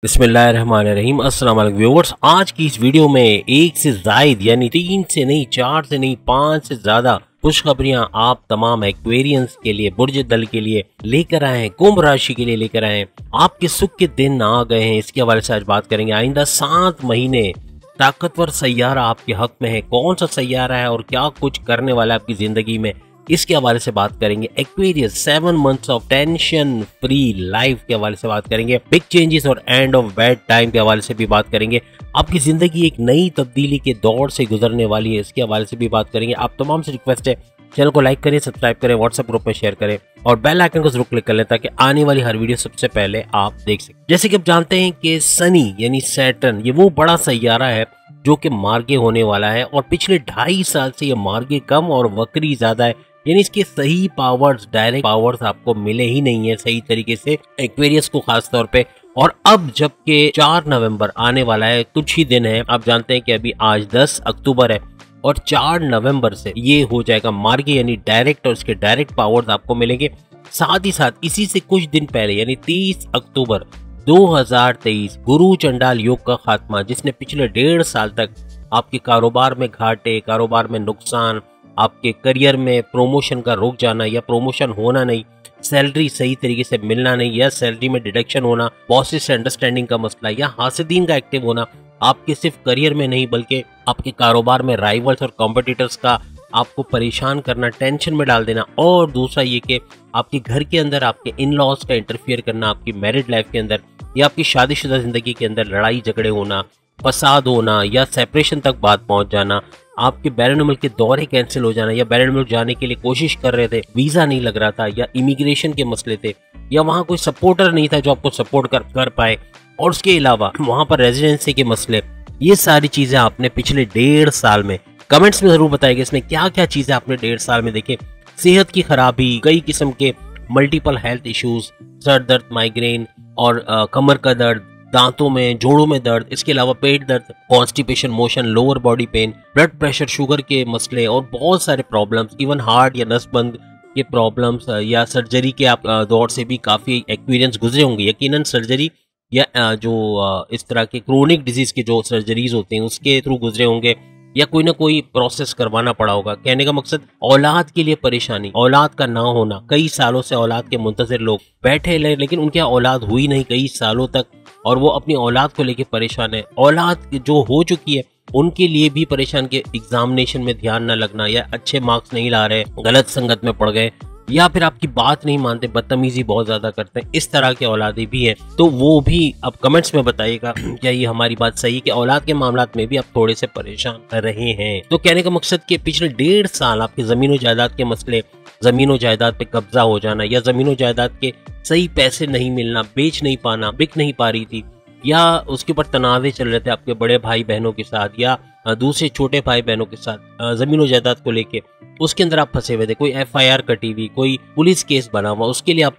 बिस्मिल्लाहिर्रहमानिर्रहीम। अस्सलाम वालेकुम व्यूअर्स। आज की इस वीडियो में एक से जायद यानी 3 से नहीं, 4 से नहीं, 5 से ज्यादा खुशखबरियां आप तमाम एक्वेरियंस के लिए, बुर्ज दल के लिए लेकर आए हैं, कुंभ राशि के लिए लेकर आए हैं। आपके सुख के दिन आ गए हैं, इसके हवाले से आज बात करेंगे। आइंदा 7 महीने ताकतवर सैयारा आपके हक में है। कौन सा सैयारा है और क्या कुछ करने वाला है आपकी जिंदगी में, इसके हवाले से बात करेंगे। Aquarius 7 months of tension free life के हवाले से बात करेंगे। बिग चेंजेस और एंड ऑफ बैड टाइम के हवाले से भी बात करेंगे। आपकी जिंदगी एक नई तब्दीली के दौर से गुजरने वाली है, इसके हवाले से भी बात करेंगे। आप तमाम से रिक्वेस्ट है, चैनल को लाइक करें, सब्सक्राइब करें, व्हाट्सएप ग्रुप में शेयर करें और बेल आइकन को जरूर क्लिक कर लें ताकि आने वाली हर वीडियो सबसे पहले आप देख सकें। जैसे कि आप जानते हैं कि सनी यानी सैटर्न ये वो बड़ा सैयारा है जो कि मार्गे होने वाला है और पिछले 2.5 साल से ये मार्गे कम और वक्री ज्यादा है, यानी इसके सही पावर्स, डायरेक्ट पावर्स आपको मिले ही नहीं है सही तरीके से एक्वेरियस को खास तौर पे। और अब जबकि 4 नवंबर आने वाला है, कुछ ही दिन है, आप जानते हैं कि अभी आज 10 अक्टूबर है और 4 नवंबर से ये हो जाएगा मार्गे यानी डायरेक्ट, और इसके डायरेक्ट पावर्स आपको मिलेंगे। साथ ही साथ इसी से कुछ दिन पहले यानी 30 अक्टूबर 2023 गुरु चंडाल योग का खात्मा, जिसने पिछले 1.5 साल तक आपके कारोबार में घाटे, कारोबार में नुकसान, आपके करियर में प्रमोशन का रुक जाना या प्रमोशन होना नहीं, सैलरी सही तरीके से मिलना नहीं या सैलरी में डिडक्शन होना, बॉसेस से अंडरस्टैंडिंग का मसला या हासिदीन का एक्टिव होना, आपके सिर्फ करियर में नहीं बल्कि आपके कारोबार में राइवल्स और कॉम्पिटिटर्स का आपको परेशान करना, टेंशन में डाल देना। और दूसरा ये कि आपके घर के अंदर आपके इन लॉज का इंटरफियर करना, आपकी मैरिड लाइफ के अंदर या आपकी शादीशुदा जिंदगी के अंदर लड़ाई झगड़े होना, फसाद होना या सेपरेशन तक बात पहुंच जाना, आपके बैरून मुल्क के दौरे कैंसिल हो जाना या बैरून मुल्क जाने के लिए कोशिश कर रहे थे, वीजा नहीं लग रहा था या इमिग्रेशन के मसले थे या वहां कोई सपोर्टर नहीं था जो आपको सपोर्ट कर पाए, और उसके अलावा वहां पर रेजिडेंसी के मसले, ये सारी चीजें आपने पिछले 1.5 साल में कमेंट्स में जरूर बताइए इसमें क्या क्या चीजें आपने 1.5 साल में देखे। सेहत की खराबी, कई किस्म के मल्टीपल हेल्थ इश्यूज, सर दर्द, माइग्रेन और कमर का दर्द, दांतों में, जोड़ों में दर्द, इसके अलावा पेट दर्द, constipation, motion, lower body pain, blood pressure, sugar के मसले और बहुत सारे प्रॉब्लम्स, इवन हार्ट या नसबंद के प्रॉब्लम्स या सर्जरी के आप दौर से भी काफी एक्सपीरियंस गुजरे होंगे। यकीनन सर्जरी या जो इस तरह के क्रोनिक डिजीज के जो सर्जरीज होते हैं उसके थ्रू गुजरे होंगे या कोई ना कोई प्रोसेस करवाना पड़ा होगा। कहने का मकसद औलाद के लिए परेशानी, औलाद का ना होना, कई सालों से औलाद के मुंतजर लोग बैठे लेकिन उनके औलाद हुई नहीं कई सालों तक और वो अपनी औलाद को लेके परेशान है। औलाद जो हो चुकी है उनके लिए भी परेशान के एग्जामिनेशन में ध्यान न लगना या अच्छे मार्क्स नहीं ला रहे, गलत संगत में पड़ गए या फिर आपकी बात नहीं मानते, बदतमीजी बहुत ज्यादा करते हैं, इस तरह के औलादे भी हैं। तो वो भी आप कमेंट्स में बताइएगा क्या ये हमारी बात सही है कि औलाद के मामलात में भी आप थोड़े से परेशान रहे हैं। तो कहने का मकसद कि पिछले 1.5 साल आपके जमीन और जायदाद के मसले, जमीन और जायदाद पे कब्जा हो जाना या जमीन और जायदाद के सही पैसे नहीं मिलना, बेच नहीं पाना, बिक नहीं पा रही थी या उसके ऊपर तनावे चल रहे थे आपके बड़े भाई बहनों के साथ या दूसरे छोटे भाई बहनों के साथ जमीन और जायदाद को लेके, उसके अंदर आप फंसे हुए थे, कोई FIR कटी हुई, कोई पुलिस केस बना हुआ, उसके लिए आप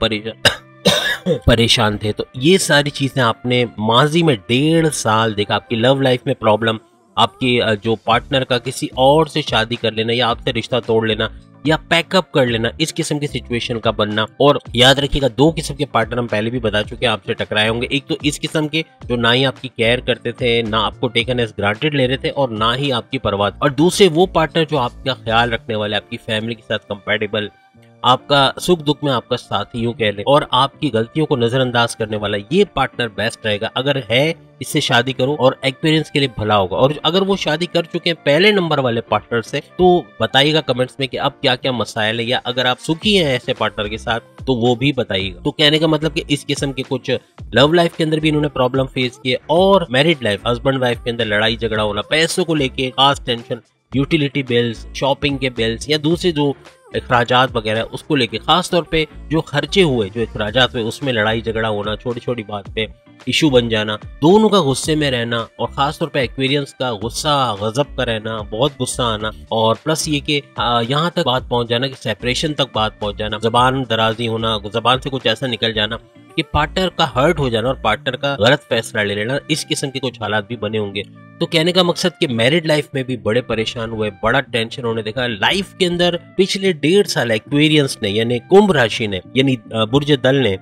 परेशान थे। तो ये सारी चीजें आपने माजी में 1.5 साल देखा। आपकी लव लाइफ में प्रॉब्लम, आपके जो पार्टनर का किसी और से शादी कर लेना या आपसे रिश्ता तोड़ लेना या पैकअप कर लेना, इस किस्म की सिचुएशन का बनना। और याद रखिएगा 2 किस्म के पार्टनर हम पहले भी बता चुके हैं आपसे टकराए होंगे। एक तो इस किस्म के जो ना ही आपकी केयर करते थे, ना आपको टेकन एज ग्रांटेड ले रहे थे और ना ही आपकी परवाह, और दूसरे वो पार्टनर जो आपका ख्याल रखने वाले, आपकी फैमिली के साथ कंपेटेबल, आपका सुख दुख में आपका साथी यूं कह लें और आपकी गलतियों को नजरअंदाज करने वाला, ये पार्टनर बेस्ट रहेगा। अगर है इससे शादी करो और एक्सपीरियंस के लिए भला होगा। और अगर वो शादी कर चुके हैं पहले नंबर वाले पार्टनर से तो बताइएगा कमेंट्स में कि अब क्या क्या मसाइल है, या अगर आप सुखी हैं ऐसे पार्टनर के साथ तो वो भी बताइएगा। तो कहने का मतलब कि इस किस्म के कुछ लव लाइफ के अंदर भी इन्होंने प्रॉब्लम फेस किए और मैरिड लाइफ, हस्बैंड वाइफ के अंदर लड़ाई झगड़ा होना, पैसों को लेके खास टेंशन, यूटिलिटी बिल्स, शॉपिंग के बिल्स या दूसरे जो अखराजात वगैरह उसको लेके, खास तौर पे जो खर्चे हुए, जो अखराजात हुए उसमें लड़ाई झगड़ा होना, छोटी छोटी बात पे इशू बन जाना, दोनों का गुस्से में रहना और खास तौर पे एक्वेरियंस का गुस्सा, गजब का रहना, बहुत गुस्सा आना और प्लस ये कि यहाँ तक बात पहुंच जाना कि सेपरेशन तक बात पहुंच जाना, जबान दराजी होना, जबान से कुछ ऐसा निकल जाना कि पार्टनर का हर्ट हो जाना और पार्टनर का गलत फैसला ले लेना, इस किस्म के कुछ हालात भी बने होंगे। तो कहने का मकसद कि मैरिड लाइफ में भी बड़े परेशान हुए, बड़ा टेंशन होने देखा लाइफ के अंदर। पिछले 1.5 साल एक्वेरियंस ने यानी कुंभ राशि ने यानी बुर्ज दल ने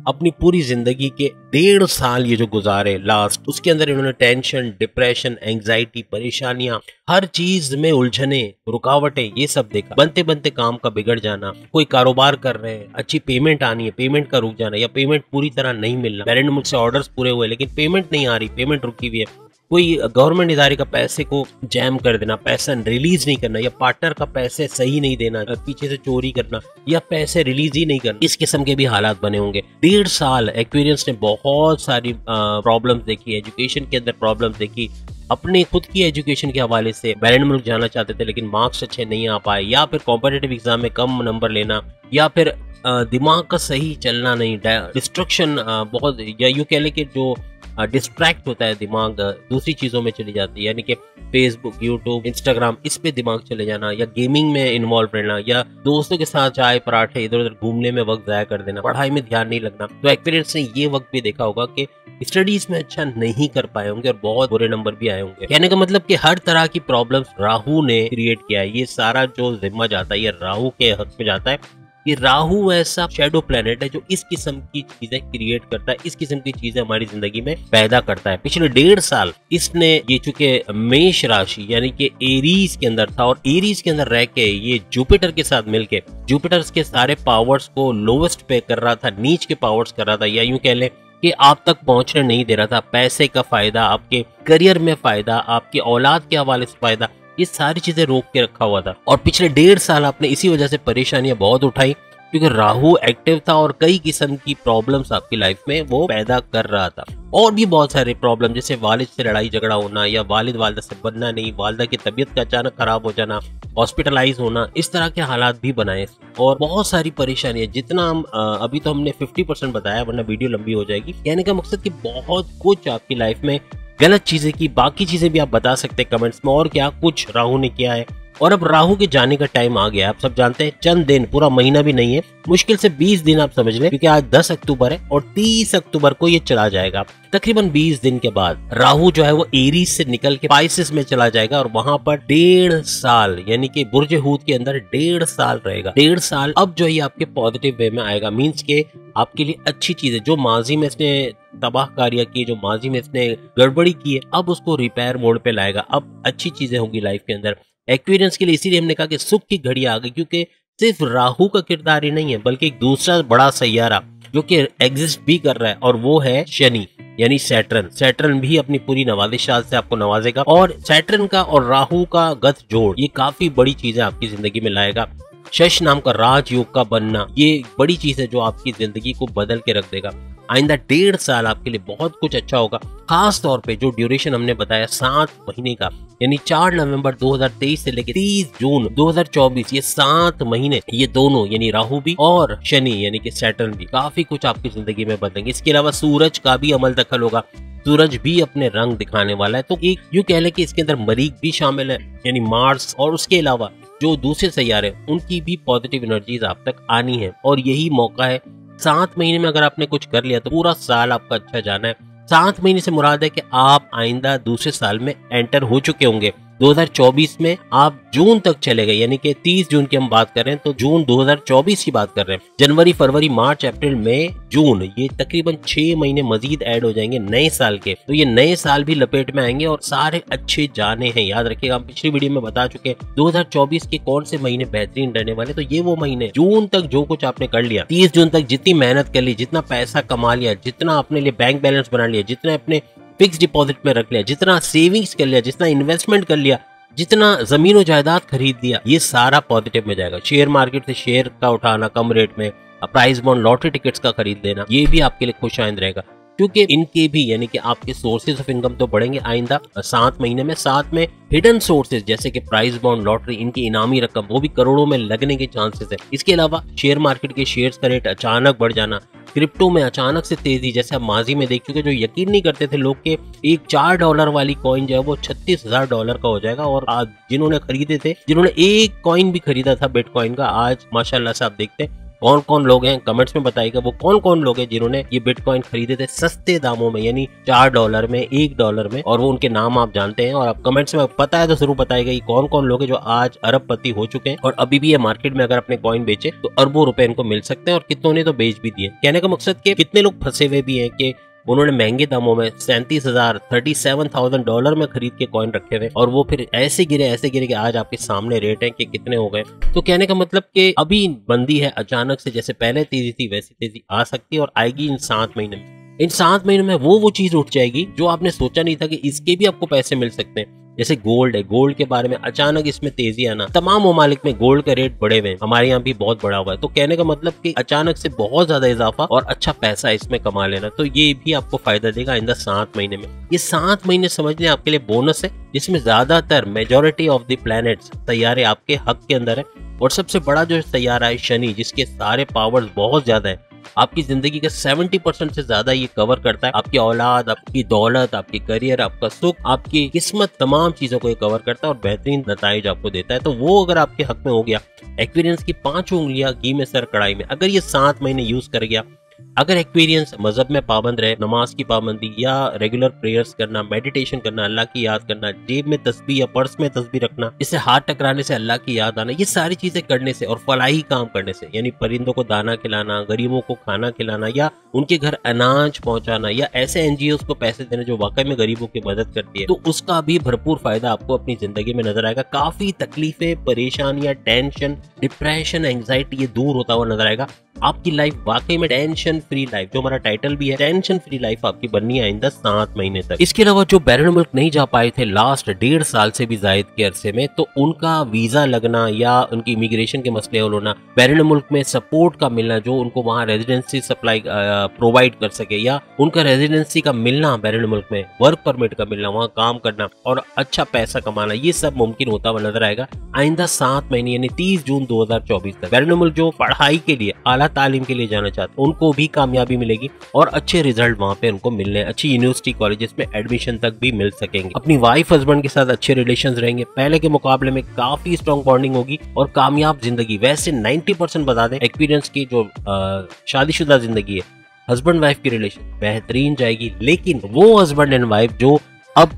अपनी पूरी जिंदगी के 1.5 साल ये जो गुजारे लास्ट, उसके अंदर इन्होंने टेंशन, डिप्रेशन, एंग्जाइटी, परेशानियां, हर चीज में उलझने, रुकावटें, ये सब देखा। बनते बनते काम का बिगड़ जाना, कोई कारोबार कर रहे हैं, अच्छी पेमेंट आनी है, पेमेंट का रुक जाना, या पेमेंट पूरी तरह नहीं मिलना, पेरेंट मुझसे ऑर्डर्स पूरे हुए लेकिन पेमेंट नहीं आ रही, पेमेंट रुकी हुई है, कोई गवर्नमेंट इदारे का पैसे को जैम कर देना, पैसा रिलीज नहीं करना, या पार्टनर का पैसे सही नहीं देना, पीछे से चोरी करना, या पैसे रिलीज ही नहीं करना, इस किस्म के भी हालात बने होंगे। 1.5 साल एक्वेरियंस ने बहुत सारी प्रॉब्लम्स देखी, एजुकेशन के अंदर प्रॉब्लम्स देखी, अपने खुद की एजुकेशन के हवाले से बैरन मुल्क जाना चाहते थे लेकिन मार्क्स अच्छे नहीं आ पाए, या फिर कॉम्पिटिटिव एग्जाम में कम नंबर लेना, या फिर दिमाग का सही चलना नहीं, डिस्ट्रक्शन बहुत, या यूँ कह लें कि जो डिस्ट्रैक्ट होता है दिमाग, दूसरी चीज़ों में चली जाती है, यानी कि फेसबुक, यूट्यूब, इंस्टाग्राम, इस पे दिमाग चले जाना, या गेमिंग में इन्वॉल्व रहना, या दोस्तों के साथ चाय पराठे इधर उधर घूमने में वक्त ज़ाया कर देना, पढ़ाई में ध्यान नहीं लगना। तो एक्सपीरियंस ने ये वक्त भी देखा होगा कि स्टडीज में अच्छा नहीं कर पाए होंगे और बहुत बुरे नंबर भी आए होंगे। कहने का मतलब कि हर तरह की प्रॉब्लम्स राहु ने क्रिएट किया है। ये सारा जो जिम्मा जाता है ये राहु के हक में जाता है। ये राहु ऐसा शैडो प्लेनेट है जो इस किस्म की चीजें क्रिएट करता है, इस किस्म की चीजें हमारी जिंदगी में पैदा करता है। पिछले 1.5 साल इसने ये चूंकि मेष राशि यानी कि एरीज के अंदर था, और एरीज के अंदर रह के ये जुपिटर के साथ मिलके जुपिटर के सारे पावर्स को लोवेस्ट पे कर रहा था, नीच के पावर्स कर रहा था, या यूं कह ले कि आप तक पहुंचने नहीं दे रहा था। पैसे का फायदा, आपके करियर में फायदा, आपके औलाद के हवाले से फायदा, ये सारी चीजें रोक के रखा हुआ था। और पिछले 1.5 साल आपने इसी वजह से परेशानियां बहुत उठाई, क्योंकि राहु एक्टिव था और कई किस्म की प्रॉब्लम्स आपकी लाइफ में वो पैदा कर रहा था। और भी बहुत सारे प्रॉब्लम, जैसे वालिद से लड़ाई झगड़ा होना, या वालिद वालदा से बनना नहीं, वालदा की तबीयत का अचानक खराब हो जाना, हॉस्पिटलाइज होना, इस तरह के हालात भी बनाए, और बहुत सारी परेशानियां। जितना हम अभी तो हमने 50% बताया, वरना वीडियो लंबी हो जाएगी। कहने का मकसद कि बहुत कुछ आपकी लाइफ में गलत चीजें की, बाकी चीजें भी आप बता सकते हैं कमेंट्स में, और क्या कुछ राहु ने किया है। और अब राहु के जाने का टाइम आ गया, आप सब जानते हैं। चंद दिन, पूरा महीना भी नहीं है, मुश्किल से 20 दिन आप समझ लें, क्योंकि आज 10 अक्टूबर है और 30 अक्टूबर को ये चला जाएगा। तकरीबन 20 दिन के बाद राहु जो है वो एरीज से निकल के पाइसेस में चला जाएगा, और वहां पर 1.5 साल यानी कि बुर्ज हूत के अंदर 1.5 साल रहेगा। 1.5 साल अब जो है आपके पॉजिटिव वे में आएगा, मीन्स के आपके लिए अच्छी चीजें, जो माजी में इसने तबाहकारियां की, जो माजी में इसने गड़बड़ी की है, अब उसको रिपेयर मोड पे लाएगा। अब अच्छी चीजें होंगी लाइफ के अंदर एक्सपीरियंस के लिए। इसीलिए हमने कहा कि सुख की घड़ी आ गई, क्योंकि सिर्फ राहु का किरदार ही नहीं है, बल्कि एक दूसरा बड़ा सैयारा जो कि एग्जिस्ट भी कर रहा है, और वो है शनि यानी सैटर्न। सैटर्न भी अपनी पूरी नवाजिशात से आपको नवाजेगा, और सैटर्न का और राहु का गठ जोड़ ये काफी बड़ी चीज है आपकी जिंदगी में लाएगा। शश नाम का राजयोग का बनना ये बड़ी चीज है जो आपकी जिंदगी को बदल के रख देगा। आइंदा 1.5 साल आपके लिए बहुत कुछ अच्छा होगा। खास तौर पे जो ड्यूरेशन हमने बताया 7 महीने का, यानी 4 नवंबर 2023 से लेकर 30 जून 2024, ये 7 महीने, ये दोनों यानी राहु भी और शनि यानी कि सैटर्न भी काफी कुछ आपकी जिंदगी में बदलेंगे। इसके अलावा सूरज का भी अमल दखल होगा, सूरज भी अपने रंग दिखाने वाला है। तो एक यूं कह लें कि इसके अंदर मरीख भी शामिल है यानी मार्स, और उसके अलावा जो दूसरे सैयारे उनकी भी पॉजिटिव एनर्जीज आप तक आनी है। और यही मौका है, 7 महीने में अगर आपने कुछ कर लिया तो पूरा साल आपका अच्छा जाना है। 7 महीने से मुराद है कि आप आइंदा दूसरे साल में एंटर हो चुके होंगे। 2024 में आप जून तक चले गए, यानी कि 30 जून की हम बात कर रहे हैं तो जून 2024 की बात कर रहे हैं। जनवरी, फरवरी, मार्च, अप्रैल, मई, जून, ये तकरीबन 6 महीने मजीद ऐड हो जाएंगे नए साल के। तो ये नए साल भी लपेट में आएंगे और सारे अच्छे जाने हैं। याद रखिएगा, हम पिछली वीडियो में बता चुके हैं 2024 के कौन से महीने बेहतरीन रहने वाले। तो ये वो महीने, जून तक जो कुछ आपने कर लिया, 30 जून तक जितनी मेहनत कर ली, जितना पैसा कमा लिया, जितना अपने लिए बैंक बैलेंस बना लिया, जितना अपने फिक्स डिपॉजिट में रख लिया, जितना सेविंग्स कर लिया, जितना इन्वेस्टमेंट कर लिया, जितना जमीन और जायदाद खरीद लिया, ये सारा पॉजिटिव में जाएगा। शेयर मार्केट से शेयर का उठाना कम रेट में, प्राइस बॉन्ड, लॉटरी टिकट्स का खरीद लेना, ये भी आपके लिए खुशाइंद रहेगा, क्योंकि इनके भी यानी कि आपके सोर्सेज ऑफ इनकम तो बढ़ेंगे आइंदा 7 महीने में। साथ में हिडन सोर्सेज जैसे कि प्राइस बॉन्ड, लॉटरी, इनकी इनामी रकम वो भी करोड़ों में लगने के चांसेस है। इसके अलावा शेयर मार्केट के शेयर्स का रेट अचानक बढ़ जाना, क्रिप्टो में अचानक से तेजी, जैसे हम माजी में देख चुके, जो यकीन नहीं करते थे लोग के एक $4 वाली कॉइन जो है वो $36,000 का हो जाएगा। और आज जिन्होंने खरीदे थे, जिन्होंने एक कॉइन भी खरीदा था बिटकॉइन का, आज माशाल्लाह से आप देखते हैं कौन कौन लोग हैं कमेंट्स में बताइएगा, वो कौन कौन लोग हैं जिन्होंने ये बिटकॉइन खरीदे थे सस्ते दामों में, यानी $4 में, $1 में, और वो उनके नाम आप जानते हैं और आप कमेंट्स में पता है तो जरूर बताइएगा कि कौन कौन लोग हैं जो आज अरबपति हो चुके हैं और अभी भी ये मार्केट में अगर अपने कॉइन बेचे तो अरबों रुपए इनको मिल सकते हैं, और कितनों ने तो बेच भी दिए। कहने का मकसद कि कितने लोग फंसे हुए भी हैं कि उन्होंने महंगे दामों में $37,000 में खरीद के कॉइन रखे हुए और वो फिर ऐसे गिरे कि आज आपके सामने रेट है कि कितने हो गए। तो कहने का मतलब कि अभी बंदी है, अचानक से जैसे पहले तेजी थी वैसी तेजी आ सकती है और आएगी इन 7 महीने में। इन 7 महीने में वो चीज उठ जाएगी जो आपने सोचा नहीं था कि इसके भी आपको पैसे मिल सकते हैं। जैसे गोल्ड है, गोल्ड के बारे में अचानक इसमें तेजी आना, तमाम ममालिक में गोल्ड के रेट बढ़े हुए हैं, हमारे यहाँ भी बहुत बढ़ा हुआ है। तो कहने का मतलब कि अचानक से बहुत ज्यादा इजाफा और अच्छा पैसा इसमें कमा लेना, तो ये भी आपको फायदा देगा इन 7 महीने में। ये 7 महीने समझने आपके लिए बोनस है, जिसमें ज्यादातर मेजोरिटी ऑफ द प्लैनेट्स तैयारे आपके हक के अंदर है। और सबसे बड़ा जो तैयारा है शनि, जिसके सारे पावर्स बहुत ज्यादा है, आपकी जिंदगी का 70% से ज्यादा ये कवर करता है। आपकी औलाद, आपकी दौलत, आपकी करियर, आपका सुख, आपकी किस्मत, तमाम चीजों को ये कवर करता है और बेहतरीन नताइज आपको देता है। तो वो अगर आपके हक में हो गया, एक्वेरियंस की 5 उंगलियां घी में सर कढ़ाई में, अगर ये 7 महीने यूज कर गया, अगर एक्वेरियंस मजहब में पाबंद रहे, नमाज की पाबंदी या रेगुलर प्रेयर्स करना, मेडिटेशन करना, अल्लाह की याद करना, जेब में तस्बीह या पर्स में तस्बीह रखना, इससे हाथ टकराने से अल्लाह की याद आना, ये सारी चीजें करने से और फलाही काम करने से, यानी परिंदों को दाना खिलाना, गरीबों को खाना खिलाना या उनके घर अनाज पहुंचाना या ऐसे एनजीओ को पैसे देना जो वाकई में गरीबों की मदद करती है, तो उसका भी भरपूर फायदा आपको अपनी जिंदगी में नजर आएगा। काफी तकलीफें, परेशानियां, टेंशन, डिप्रेशन, एंग्जाइटी ये दूर होता हुआ नजर आएगा। आपकी लाइफ वाकई में टेंशन फ्री लाइफ, जो हमारा टाइटल भी है, टेंशन फ्री लाइफ आपकी बननी है आइंदा 7 महीने तक। इसके अलावा जो बैरून मुल्क नहीं जा पाए थे लास्ट 1.5 साल से भी जायद के अरसे में, तो उनका वीजा लगना या उनकी इमिग्रेशन के मसले हल होना, बैरून मुल्क में सपोर्ट का मिलना, जो उनको वहाँ रेजिडेंसी सप्लाई प्रोवाइड कर सके, या उनका रेजिडेंसी का मिलना, बैरून मुल्क में वर्क परमिट का मिलना, वहाँ काम करना और अच्छा पैसा कमाना, ये सब मुमकिन होता हुआ नजर आएगा आइंदा 7 महीने, यानी 30 जून 2024 तक। बैरून मुल्क जो पढ़ाई के लिए, आला तालीम के लिए जाना चाहते हैं, उनको भी कामयाबी मिलेगी और अच्छे रिजल्ट वहाँ पे उनको मिलने, अच्छी यूनिवर्सिटी कॉलेजेस में एडमिशन तक भी मिल सकेंगे। अपनी वाइफ हस्बैंड के साथ अच्छे रिलेशंस रहेंगे, पहले के मुकाबले में काफी स्ट्रॉन्ग बॉन्डिंग होगी और कामयाब जिंदगी। वैसे 90% बता दें एक्सपीरियंस की जो शादीशुदा जिंदगी है, हस्बैंड वाइफ की रिलेशन बेहतरीन जाएगी। लेकिन वो हस्बैंड एंड वाइफ जो अब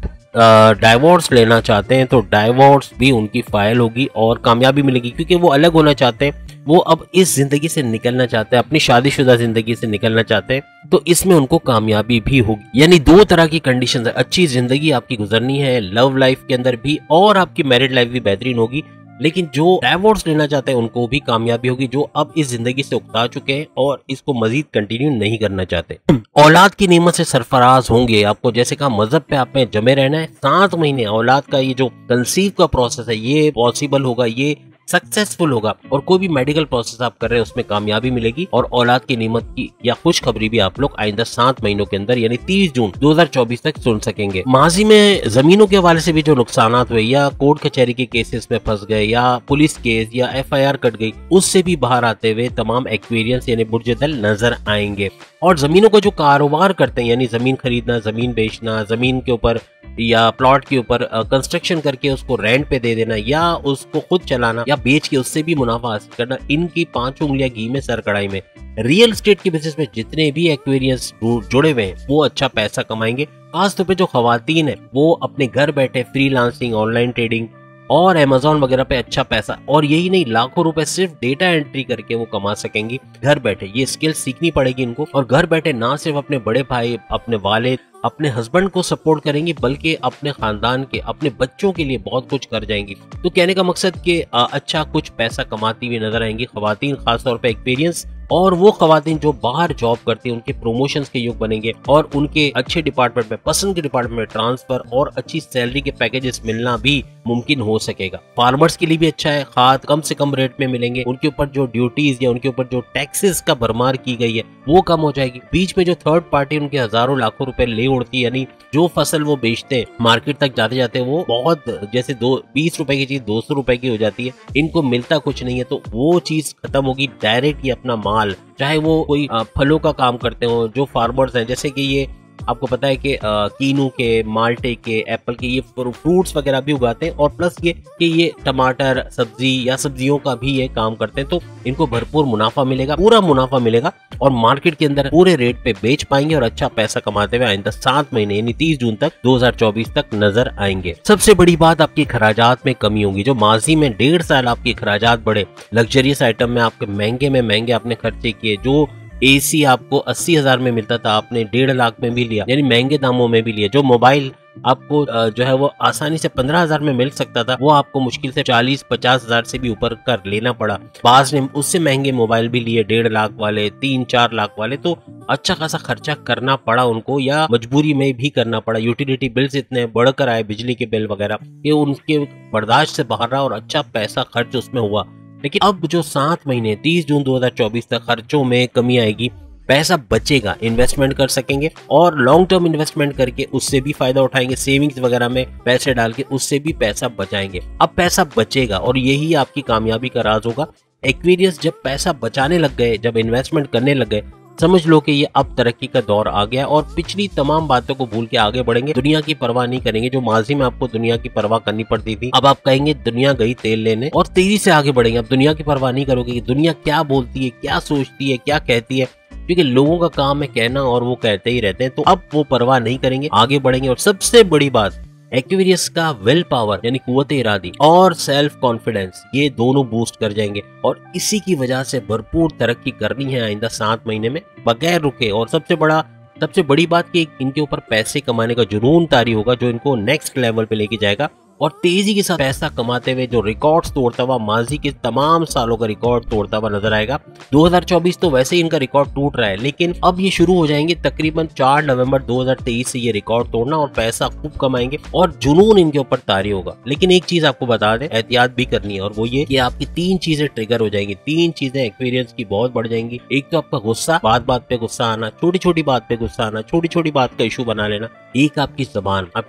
डाइवोर्स लेना चाहते हैं, तो डाइवोर्स भी उनकी फाइल होगी और कामयाबी मिलेगी, क्योंकि वो अलग होना चाहते हैं, वो अब इस जिंदगी से निकलना चाहते हैं, अपनी शादीशुदा जिंदगी से निकलना चाहते हैं, तो इसमें उनको कामयाबी भी होगी। यानी 2 तरह की कंडीशन है, अच्छी जिंदगी आपकी गुजरनी है लव लाइफ के अंदर भी और आपकी मैरिड लाइफ भी बेहतरीन होगी। लेकिन जो डाइवोर्स लेना चाहते हैं उनको भी कामयाबी होगी, जो अब इस जिंदगी से उकता चुके हैं और इसको मजीद कंटिन्यू नहीं करना चाहते। औलाद की नेमत से सरफराज होंगे, आपको जैसे कहा मजहब पे आप में जमे रहना है। 7 महीने औलाद का ये जो कंसीव का प्रोसेस है ये पॉसिबल होगा, ये सक्सेसफुल होगा और कोई भी मेडिकल प्रोसेस आप कर रहे हैं उसमें कामयाबी मिलेगी और औलाद की नेमत की या खुशखबरी भी आप लोग आइंदा 7 महीनों के अंदर यानी 30 जून 2024 तक सुन सकेंगे। माजी में जमीनों के हवाले से भी जो नुकसान हुए या कोर्ट कचहरी के केसेस में फंस गए या पुलिस केस या FIR कट गई, उससे भी बाहर आते हुए तमाम एक्वेरियंस यानी बुर्ज दल नजर आएंगे। और जमीनों का जो कारोबार करते हैं यानी जमीन खरीदना, जमीन बेचना, जमीन के ऊपर या प्लॉट के ऊपर कंस्ट्रक्शन करके उसको रेंट पे दे देना या उसको खुद चलाना या बेच के उससे भी मुनाफा हासिल करना, इनकी 5 उंगलियां घी में सर कढ़ाई में। रियल एस्टेट के बिजनेस में जितने भी एक्वेरियंस जुड़े हुए हैं वो अच्छा पैसा कमाएंगे। खासतौर पे जो खवातीन है वो अपने घर बैठे फ्रीलांसिंग, ऑनलाइन ट्रेडिंग और अमेज़न वगैरह पे अच्छा पैसा, और यही नहीं लाखों रुपए सिर्फ डेटा एंट्री करके वो कमा सकेंगी घर बैठे। ये स्किल सीखनी पड़ेगी इनको और घर बैठे ना सिर्फ अपने बड़े भाई, अपने वालिद, अपने हस्बैंड को सपोर्ट करेंगी बल्कि अपने खानदान के, अपने बच्चों के लिए बहुत कुछ कर जाएंगी। तो कहने का मकसद कि अच्छा कुछ पैसा कमाती हुई नजर आएंगी खवातीन, खासतौर पे एक्सपीरियंस। और वो खवातीन जो बाहर जॉब करती हैं उनके प्रमोशंस के योग बनेंगे और उनके अच्छे डिपार्टमेंट में, पसंद के डिपार्टमेंट में ट्रांसफर और अच्छी सैलरी के पैकेजेस मिलना भी मुमकिन हो सकेगा। फार्मर्स के लिए भी अच्छा है, खाद कम से कम रेट में मिलेंगे, उनके ऊपर जो ड्यूटीज या उनके ऊपर जो टैक्सेस का भरमार की गई है वो कम हो जाएगी। बीच में जो थर्ड पार्टी उनके हजारों लाखों रुपए ले उड़ती है, यानी जो फसल वो बेचते हैं मार्केट तक जाते जाते वो बहुत जैसे 20 रुपए की चीज 200 रुपए की हो जाती है, इनको मिलता कुछ नहीं है, तो वो चीज खत्म होगी। डायरेक्ट ये अपना माल, चाहे वो कोई फलों का काम करते हो, जो फार्मर्स हैं जैसे कि ये आपको पता है कि कीनू के, माल्टे के, एप्पल के ये फ्रूट्स वगैरह भी उगाते हैं, और प्लस ये कि ये टमाटर, सब्जी या सब्जियों का भी ये काम करते हैं। तो इनको भरपूर मुनाफा मिलेगा, पूरा मुनाफा मिलेगा, और मार्केट के अंदर पूरे रेट पे बेच पाएंगे और अच्छा पैसा कमाते हुए आइंदा 7 महीने यानी 30 जून तक 2024 तक नजर आएंगे। सबसे बड़ी बात, आपकी खराजात में कमी होगी। जो माजी में 1.5 साल आपके खराजात बढ़े, लग्जरियस आइटम में आपके महंगे आपने खर्चे किए, जो एसी आपको 80,000 में मिलता था आपने 1.5 लाख में भी लिया, यानी महंगे दामों में भी लिया। जो मोबाइल आपको जो है वो आसानी से 15,000 में मिल सकता था, वो आपको मुश्किल से 40-50,000 से भी ऊपर कर लेना पड़ा। बाज ने उससे महंगे मोबाइल भी लिए, 1.5 लाख वाले, 3-4 लाख वाले। तो अच्छा खासा खर्चा करना पड़ा उनको, या मजबूरी में भी करना पड़ा। यूटिलिटी बिल्स इतने बढ़कर आए, बिजली के बिल वगैरह, कि उनके बर्दाश्त से बाहर रहा और अच्छा पैसा खर्च उसमें हुआ। लेकिन अब जो 7 महीने 30 जून 2024 तक खर्चों में कमी आएगी, पैसा बचेगा, इन्वेस्टमेंट कर सकेंगे, और लॉन्ग टर्म इन्वेस्टमेंट करके उससे भी फायदा उठाएंगे। सेविंग्स वगैरह में पैसे डाल के उससे भी पैसा बचाएंगे। अब पैसा बचेगा और यही आपकी कामयाबी का राज होगा। एक्वेरियस जब पैसा बचाने लग गए, जब इन्वेस्टमेंट करने लग गए, समझ लो कि ये अब तरक्की का दौर आ गया और पिछली तमाम बातों को भूल के आगे बढ़ेंगे। दुनिया की परवाह नहीं करेंगे। जो माजी में आपको दुनिया की परवाह करनी पड़ती थी, अब आप कहेंगे दुनिया गई तेल लेने, और तेजी से आगे बढ़ेंगे। अब दुनिया की परवाह नहीं करोगे कि दुनिया क्या बोलती है, क्या सोचती है, क्या कहती है, क्योंकि लोगों का काम है कहना और वो कहते ही रहते हैं। तो अब वो परवाह नहीं करेंगे, आगे बढ़ेंगे। और सबसे बड़ी बात, एक्वेरियस का विल पावर यानी कुव्वत इरादी और सेल्फ कॉन्फिडेंस, ये दोनों बूस्ट कर जाएंगे, और इसी की वजह से भरपूर तरक्की करनी है आइंदा 7 महीने में बगैर रुके। और सबसे बड़ी बात कि इनके ऊपर पैसे कमाने का जुनून तारी होगा, जो इनको नेक्स्ट लेवल पे लेके जाएगा, और तेजी के साथ पैसा कमाते हुए जो रिकॉर्ड्स तोड़ता हुआ, माजी के तमाम सालों का रिकॉर्ड तोड़ता हुआ नजर आएगा। 2024 तो वैसे ही इनका रिकॉर्ड टूट रहा है, लेकिन अब ये शुरू हो जाएंगे तकरीबन 4 नवंबर 2023 से ये रिकॉर्ड तोड़ना, और पैसा खूब कमाएंगे और जुनून इनके ऊपर तारी होगा। लेकिन एक चीज आपको बता दें, एहतियात भी करनी है, और वो ये कि आपकी 3 चीजें ट्रिगर हो जाएंगी। 3 चीजें एक्वेरियस की बहुत बढ़ जाएंगी। एक तो आपका गुस्सा, बात बात पे गुस्सा आना, छोटी छोटी बात पे गुस्सा आना, छोटी छोटी बात का इशू बना लेना। एक आपकी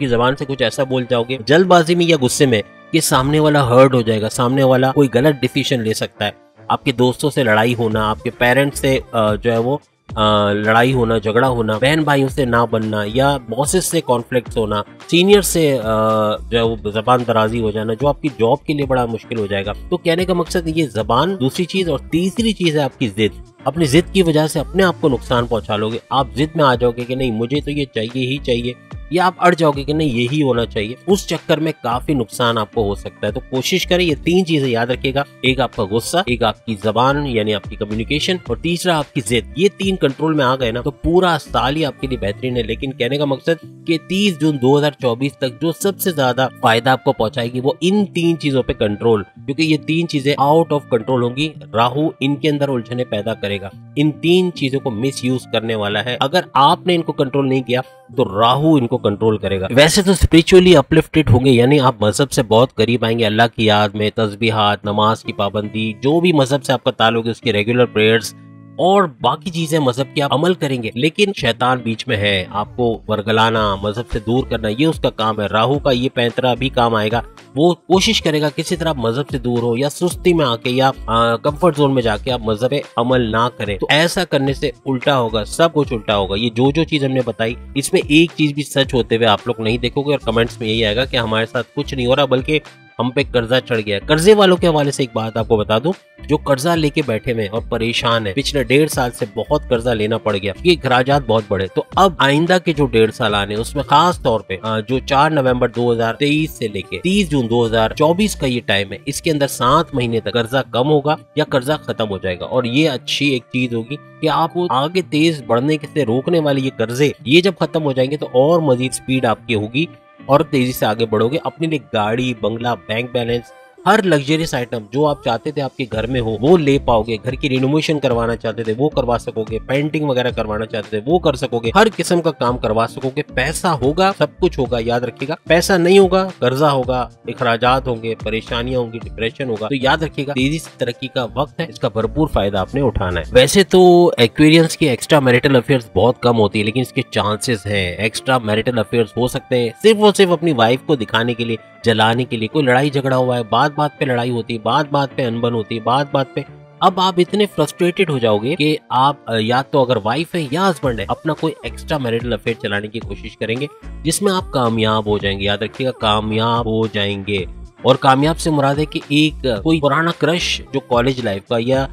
जबान से कुछ ऐसा बोल जाओगे जल्दबाजी में या गुस्से में कि सामने वाला हर्ट हो जाएगा, सामने वाला कोई गलत डिसीजन ले सकता है। आपके दोस्तों से लड़ाई होना, आपके पेरेंट्स से जो है वो लड़ाई होना, झगड़ा होना, बहन भाइयों से ना बनना, या बॉसेस से कॉन्फ्लिक्ट होना, सीनियर से जो है वो जबान दराजी हो जाना, जो आपकी जॉब के लिए बड़ा मुश्किल हो जाएगा। तो कहने का मकसद ये जबान दूसरी चीज, और तीसरी चीज है आपकी जिद। अपनी जिद की वजह से अपने आप को नुकसान पहुंचा लोगे। आप जिद में आ जाओगे कि नहीं मुझे तो ये चाहिए ही चाहिए, या आप अड़ जाओगे कि नहीं यही होना चाहिए। उस चक्कर में काफी नुकसान आपको हो सकता है। तो कोशिश करें ये 3 चीजें याद रखिएगा, एक आपका गुस्सा, एक आपकी जबान यानी आपकी कम्युनिकेशन, और तीसरा आपकी जिद। ये 3 कंट्रोल में आ गए ना तो पूरा साल ही आपके लिए बेहतरीन है। लेकिन कहने का मकसद कि 30 जून 2024 तक जो सबसे ज्यादा फायदा आपको पहुंचाएगी वो इन 3 चीजों पे कंट्रोल, क्योंकि ये 3 चीजें आउट ऑफ कंट्रोल होंगी। राहु इनके अंदर उलझने पैदा करेगा, इन 3 चीजों को मिस यूज करने वाला है। अगर आपने इनको कंट्रोल नहीं किया तो राहु इनको कंट्रोल करेगा। वैसे तो स्पिरिचुअली अपलिफ्टेड होंगे, यानी आप मजहब से बहुत करीब आएंगे, अल्लाह की याद में तस्बीहात, नमाज की पाबंदी, जो भी मजहब से आपका ताल्लुक है उसकी रेगुलर प्रेयर्स और बाकी चीजें मजहब की आप अमल करेंगे। लेकिन शैतान बीच में है, आपको वर्गलाना, मजहब से दूर करना, ये उसका काम है। राहु का ये पैंतरा भी काम आएगा। वो कोशिश करेगा किसी तरह मजहब से दूर हो, या सुस्ती में आके, या कंफर्ट जोन में जाके आप मजहब पे अमल ना करें। तो ऐसा करने से उल्टा होगा, सब कुछ उल्टा होगा। ये जो चीज हमने बताई, इसमें एक चीज भी सच होते हुए आप लोग नहीं देखोगे, और कमेंट्स में यही आएगा कि हमारे साथ कुछ नहीं हो रहा, बल्कि हम पे कर्जा चढ़ गया। कर्जे वालों के हवाले से एक बात आपको बता दूं, जो कर्जा लेके बैठे हुए और परेशान है, पिछले 1.5 साल से बहुत कर्जा लेना पड़ गया, ये खराजात बहुत बड़े। तो अब आइंदा के जो 1.5 साल आने, उसमें खास तौर पे जो 4 नवंबर 2023 से लेके 30 जून 2024 का ये टाइम है, इसके अंदर 7 महीने तक कर्जा कम होगा या कर्जा खत्म हो जाएगा। और ये अच्छी एक चीज होगी कि आपको आगे तेज बढ़ने से रोकने वाले ये कर्जे, ये जब खत्म हो जाएंगे तो और मजीद स्पीड आपकी होगी और तेजी से आगे बढ़ोगे। अपने लिए गाड़ी, बंगला, बैंक बैलेंस, हर लग्जरियस आइटम जो आप चाहते थे आपके घर में हो वो ले पाओगे। घर की रिनोवेशन करवाना चाहते थे वो करवा सकोगे, पेंटिंग वगैरह करवाना चाहते थे वो कर सकोगे, हर किस्म का काम करवा सकोगे। पैसा होगा, सब कुछ होगा, याद रखिएगा। पैसा नहीं होगा, कर्जा होगा, अखराजात होंगे, परेशानियां होंगी, डिप्रेशन होगा। तो याद रखिएगा, तेजी से तरक्की का वक्त है, इसका भरपूर फायदा आपने उठाना है। वैसे तो एक्वेरियंस की एक्स्ट्रा मैरिटल अफेयर्स बहुत कम होती है, लेकिन इसके चांसेस हैं। एक्स्ट्रा मैरिटल अफेयर्स हो सकते हैं सिर्फ और सिर्फ अपनी वाइफ को दिखाने के लिए, जलाने के लिए। कोई लड़ाई झगड़ा हुआ है, बात बात पे लड़ाई होती है, बात बात पे अनबन होती है, बात बात पे अब आप इतने फ्रस्ट्रेटेड हो जाओगे कि आप या तो अगर वाइफ है या हस्बैंड है अपना कोई एक्स्ट्रा मैरिटल अफेयर चलाने की कोशिश करेंगे जिसमें आप कामयाब हो जाएंगे। याद रखिएगा, कामयाब हो जाएंगे। और कामयाब से मुराद है कि एक कोई पुराना क्रश जो कॉलेज लाइफ का या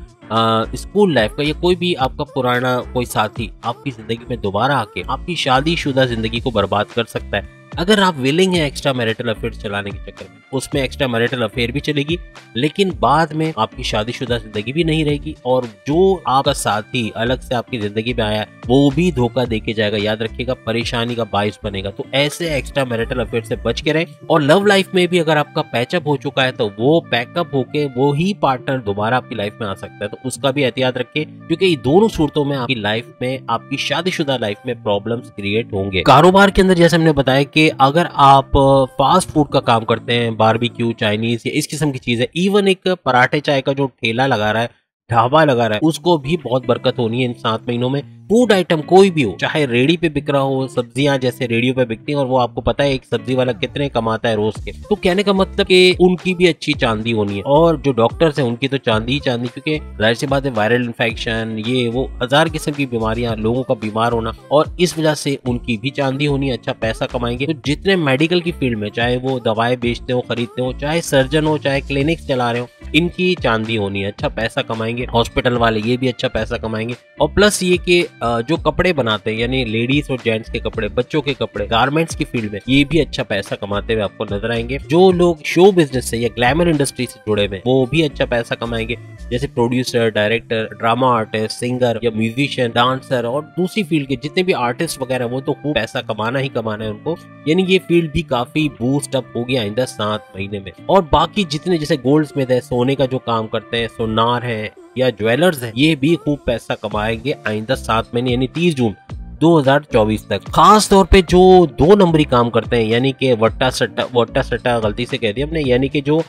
स्कूल लाइफ का या कोई भी आपका पुराना कोई साथी आपकी जिंदगी में दोबारा आके आपकी शादीशुदा जिंदगी को बर्बाद कर सकता है। अगर आप विलिंग है एक्स्ट्रा मैरिटल अफेयर चलाने के चक्कर में, उसमें एक्स्ट्रा मैरिटल अफेयर भी चलेगी लेकिन बाद में आपकी शादीशुदा जिंदगी भी नहीं रहेगी और जो आपका साथी अलग से आपकी जिंदगी में आया वो भी धोखा देके जाएगा। याद रखिएगा, परेशानी का बायस बनेगा। तो ऐसे एक्स्ट्रा मैरिटल अफेयर से बच के रहे। और लव लाइफ में भी अगर आपका पैचअप हो चुका है तो वो पैकअप होके वो ही पार्टनर दोबारा आपकी लाइफ में आ सकता है, तो उसका भी एहतियात रखिए क्योंकि ये दोनों सूरतों में आपकी लाइफ में, आपकी शादीशुदा लाइफ में प्रॉब्लम्स क्रिएट होंगे। कारोबार के अंदर जैसे हमने बताया कि अगर आप फास्ट फूड का काम करते हैं, बारबेक्यू, चाइनीज या इस किस्म की चीजें, इवन एक पराठे चाय का जो ठेला लगा रहा है, ढाबा लगा रहा है, उसको भी बहुत बरकत होनी है इन 7 महीनों में। फूड आइटम कोई भी हो, चाहे रेडी पे बिक रहा हो, सब्जियां जैसे रेडियो पे बिकती हैं और वो आपको पता है एक सब्जी वाला कितने कमाता है रोज के, तो कहने का मतलब कि उनकी भी अच्छी चांदी होनी है। और जो डॉक्टर्स हैं उनकी तो चांदी ही चांदी, क्योंकि जाहिर सी बात है वायरल इन्फेक्शन, ये वो 1000 किस्म की बीमारियां, लोगों का बीमार होना, और इस वजह से उनकी भी चांदी होनी है, अच्छा पैसा कमाएंगे। तो जितने मेडिकल की फील्ड में, चाहे वो दवाएं बेचते हो, खरीदते हो, चाहे सर्जन हो, चाहे क्लिनिक्स चला रहे हो, इनकी चांदी होनी है, अच्छा पैसा कमाएंगे। हॉस्पिटल वाले ये भी अच्छा पैसा कमाएंगे। और प्लस ये कि जो कपड़े बनाते हैं, यानी लेडीज और जेंट्स के कपड़े, बच्चों के कपड़े, गारमेंट्स की फील्ड में, ये भी अच्छा पैसा कमाते हुए आपको नजर आएंगे। जो लोग शो बिजनेस से या ग्लैमर इंडस्ट्री से जुड़े हुए, वो भी अच्छा पैसा कमाएंगे, जैसे producer, director, drama artist, singer या म्यूजिशियन, डांसर और दूसरी फील्ड के जितने भी आर्टिस्ट वगैरह, वो तो खूब पैसा कमाना ही कमाना है उनको। यानी ये फील्ड भी काफी बूस्ट अप हो गया आइंदा 7 महीने में। और बाकी जितने जैसे गोल्ड स्मिथ है, सोने का जो काम करते हैं, सोनार है या ज्वेलर्स है, ये भी खूब पैसा कमाएंगे आइंदा 7 महीने यानी 30 जून 2024 तक। खास तौर पे जो 2 नंबरी काम करते हैं, यानी कि वट्टा सट्टा गलती से कह दिया हमने, यानी कि जो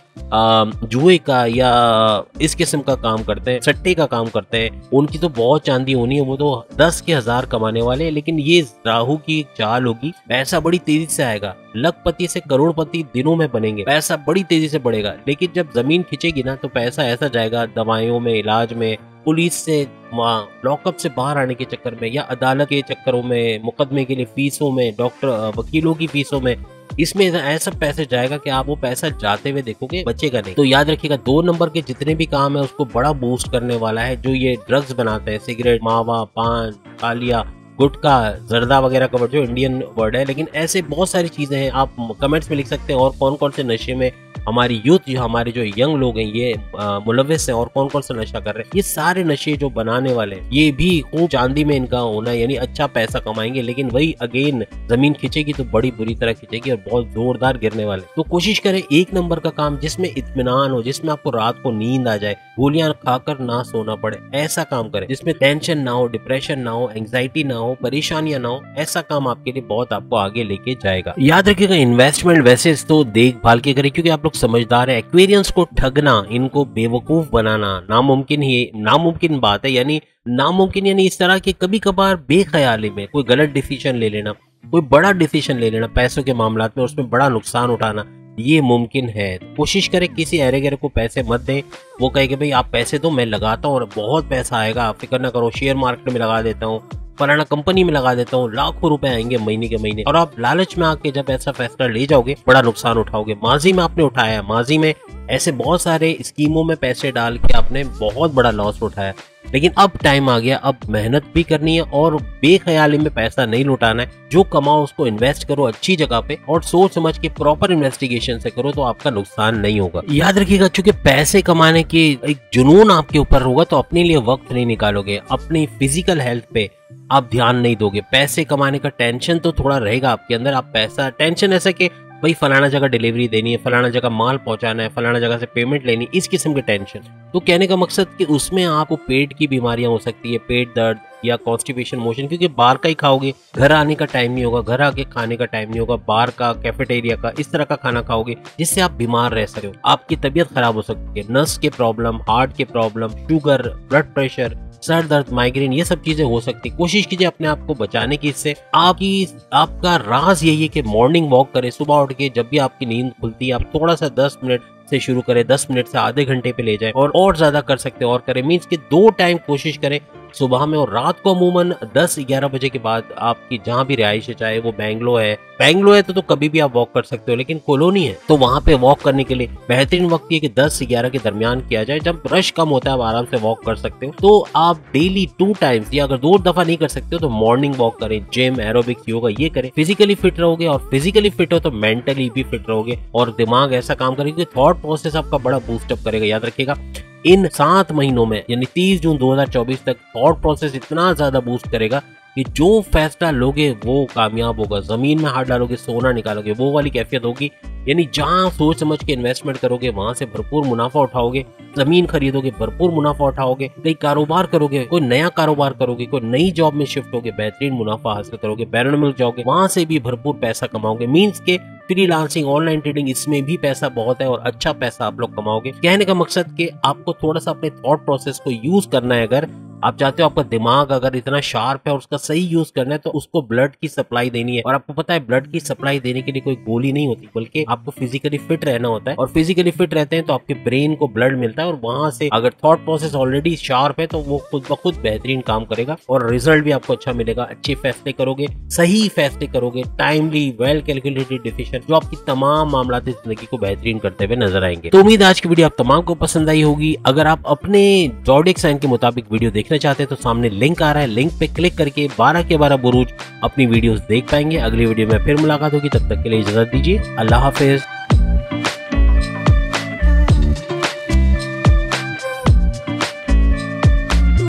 जुए का या इस किस्म का काम करते हैं, सट्टे का काम करते हैं, उनकी तो बहुत चांदी होनी है। वो तो 10 के 1000 कमाने वाले हैं। लेकिन ये राहु की एक चाल होगी, पैसा बड़ी तेजी से आएगा, लखपति से करोड़पति दिनों में बनेंगे, पैसा बड़ी तेजी से बढ़ेगा। लेकिन जब जमीन खिंचेगी ना तो पैसा ऐसा जाएगा दवाइयों में, इलाज में, पुलिस से लॉकअप से बाहर आने के चक्कर में, या अदालत के चक्करों में, मुकदमे के लिए फीसों में, डॉक्टर वकीलों की फीसों में, इसमें ऐसा पैसे जाएगा कि आप वो पैसा जाते हुए देखोगे, बचेगा नहीं। तो याद रखिएगा 2 नंबर के जितने भी काम है उसको बड़ा बूस्ट करने वाला है। जो ये ड्रग्स बनाते हैं, सिगरेट, मावा, पान, कालिया, गुटखा, जर्दा वगैरह का वर्ड जो इंडियन वर्ड है, लेकिन ऐसे बहुत सारी चीजें हैं। आप कमेंट्स में लिख सकते हैं और कौन कौन से नशे में हमारी यूथ, जो हमारे जो यंग लोग हैं, ये मुलविस हैं और कौन कौन सा नशा कर रहे हैं। ये सारे नशे जो बनाने वाले हैं, ये भी खूब चांदी में इनका होना, यानी अच्छा पैसा कमाएंगे। लेकिन वही अगेन जमीन खिंचेगी तो बड़ी बुरी तरह खिंचेगी और बहुत जोरदार गिरने वाले। तो कोशिश करें 1 नंबर का काम जिसमें इत्मीनान हो, जिसमें आपको रात को नींद आ जाए, गोलियां खाकर ना सोना पड़े, ऐसा काम करें जिसमें टेंशन ना हो, डिप्रेशन ना हो, एंग्जाइटी ना हो, परेशानियां ना हो। ऐसा काम आपके लिए बहुत आपको आगे लेके जाएगा। याद रखिएगा इन्वेस्टमेंट वैसे तो देखभाल के करें, क्योंकि आप लोग समझदार है। एक्वेरियंस को ठगना, इनको बेवकूफ बनाना नामुमकिन बात है। यानी नामुमकिन यानी इस तरह के कभी कभार बेख्याली में कोई गलत डिसीजन ले लेना, कोई बड़ा डिसीजन ले लेना पैसों के मामलात में, उसमें बड़ा नुकसान उठाना, ये मुमकिन है। कोशिश करें किसी अरे गरे को पैसे मत दें। वो कहे कि भाई आप पैसे दो, मैं लगाता हूँ और बहुत पैसा आएगा, आप फिक्र ना करो, शेयर मार्केट में लगा देता हूँ, फलाना कंपनी में लगा देता हूँ, लाखों रुपए आएंगे महीने के महीने। और आप लालच में आके जब ऐसा फैसला ले जाओगे, बड़ा नुकसान उठाओगे। माजी में आपने उठाया, माजी में ऐसे बहुत सारे स्कीमों में पैसे डाल के आपने बहुत बड़ा लॉस उठाया। लेकिन अब टाइम आ गया, अब मेहनत भी करनी है और बेख्याली में पैसा नहीं लुटाना है। जो कमाओ उसको इन्वेस्ट करो अच्छी जगह पे और सोच समझ के प्रॉपर इन्वेस्टिगेशन से करो, तो आपका नुकसान नहीं होगा। याद रखिएगा, चूंकि पैसे कमाने की एक जुनून आपके ऊपर होगा तो अपने लिए वक्त नहीं निकालोगे, अपनी फिजिकल हेल्थ पे आप ध्यान नहीं दोगे। पैसे कमाने का टेंशन तो थोड़ा रहेगा आपके अंदर। आप पैसा टेंशन ऐसा कि भाई फलाना जगह डिलीवरी देनी है, फलाना जगह माल पहुंचाना है, फलाना जगह से पेमेंट लेनी, इस किस्म के टेंशन। तो कहने का मकसद कि उसमें आपको पेट की बीमारियां हो सकती है, पेट दर्द या कॉन्स्टिपेशन, मोशन, क्योंकि बाहर का ही खाओगे, घर आने का टाइम नहीं होगा, घर आके खाने का टाइम नहीं होगा, बाहर का, कैफेटेरिया का, इस तरह का खाना खाओगे जिससे आप बीमार रह सकते हो। आपकी तबीयत खराब हो सकती है, नस के प्रॉब्लम, हार्ट के problem, sugar, blood pressure, sir दर्द, माइग्रेन, ये सब चीजें हो सकती है। कोशिश कीजिए अपने आप को बचाने की इससे। आपका राज यही है कि मॉर्निंग वॉक करें। सुबह उठ के जब भी आपकी नींद खुलती है, आप थोड़ा सा 10 मिनट से शुरू करें, 10 मिनट से आधे घंटे पे ले जाए और ज्यादा कर सकते हैं और करें। मीन्स कि 2 टाइम कोशिश करें, सुबह में और रात को। अमूमन 10-11 बजे के बाद आपकी जहाँ भी रिहाइश है, चाहे वो बैंगलोर है तो कभी भी आप वॉक कर सकते हो, लेकिन कॉलोनी है तो वहाँ पे वॉक करने के लिए बेहतरीन वक्त ये कि 10 से 11 के दरमियान किया जाए, जब रश कम होता है, आप आराम से वॉक कर सकते हो। तो आप डेली 2 टाइम्स या अगर 2 दफा नहीं कर सकते हो तो मॉर्निंग वॉक करें, जिम, एरोबिक्स, योगा ये करें। फिजिकली फिट रहोगे और फिजिकली फिट हो तो मेंटली भी फिट रहोगे और दिमाग ऐसा काम करेगा कि थॉट प्रोसेस आपका बड़ा बूस्टअप करेगा। याद रखिएगा, इन 7 महीनों में यानी 30 जून 2024 तक थॉट प्रोसेस इतना ज्यादा बूस्ट करेगा कि जो फैसला लोगे वो कामयाब होगा। जमीन में हाथ डालोगे, सोना निकालोगे, वो वाली कैफियत होगी। यानी जहां सोच समझ के इन्वेस्टमेंट करोगे वहां से भरपूर मुनाफा उठाओगे। जमीन खरीदोगे, भरपूर मुनाफा उठाओगे। कई कारोबार करोगे, कोई नया कारोबार करोगे, कोई नई जॉब में शिफ्ट होगे, बेहतरीन मुनाफा हासिल करोगे। बैरन मिल जाओगे, वहां से भी भरपूर पैसा कमाओगे। मीन्स के फ्रीलांसिंग, ऑनलाइन ट्रेडिंग, इसमें भी पैसा बहुत है और अच्छा पैसा आप लोग कमाओगे। कहने का मकसद कि आपको थोड़ा सा अपने थॉट प्रोसेस को यूज करना है। अगर आप चाहते हो आपका दिमाग अगर इतना शार्प है और उसका सही यूज करना है तो उसको ब्लड की सप्लाई देनी है। और आपको पता है ब्लड की सप्लाई देने के लिए कोई गोली नहीं होती, बल्कि आपको फिजिकली फिट रहना होता है। और फिजिकली फिट रहते हैं तो आपके ब्रेन को ब्लड मिलता है और वहां से अगर थॉट प्रोसेस ऑलरेडी शार्प है तो वो खुद ब खुद बेहतरीन काम करेगा और रिजल्ट भी आपको अच्छा मिलेगा। अच्छे फैसले करोगे, सही फैसले करोगे, टाइमली, वेल कैलकुलेटेड डिसीजन, जो आपकी तमाम मामलाती जिंदगी को बेहतरीन करते हुए नजर आएंगे। तो उम्मीद आज की वीडियो आप तमाम को पसंद आई होगी। अगर आप अपने ज़ोडिएक साइन के मुताबिक वीडियो देखना चाहते हैं तो सामने लिंक आ रहा है, लिंक पे क्लिक करके 12 के 12 बुरूज अपनी वीडियोस देख पाएंगे। अगली वीडियो में फिर मुलाकात होगी, तब तक के लिए इजाजत दीजिए। अल्लाह हाफिज।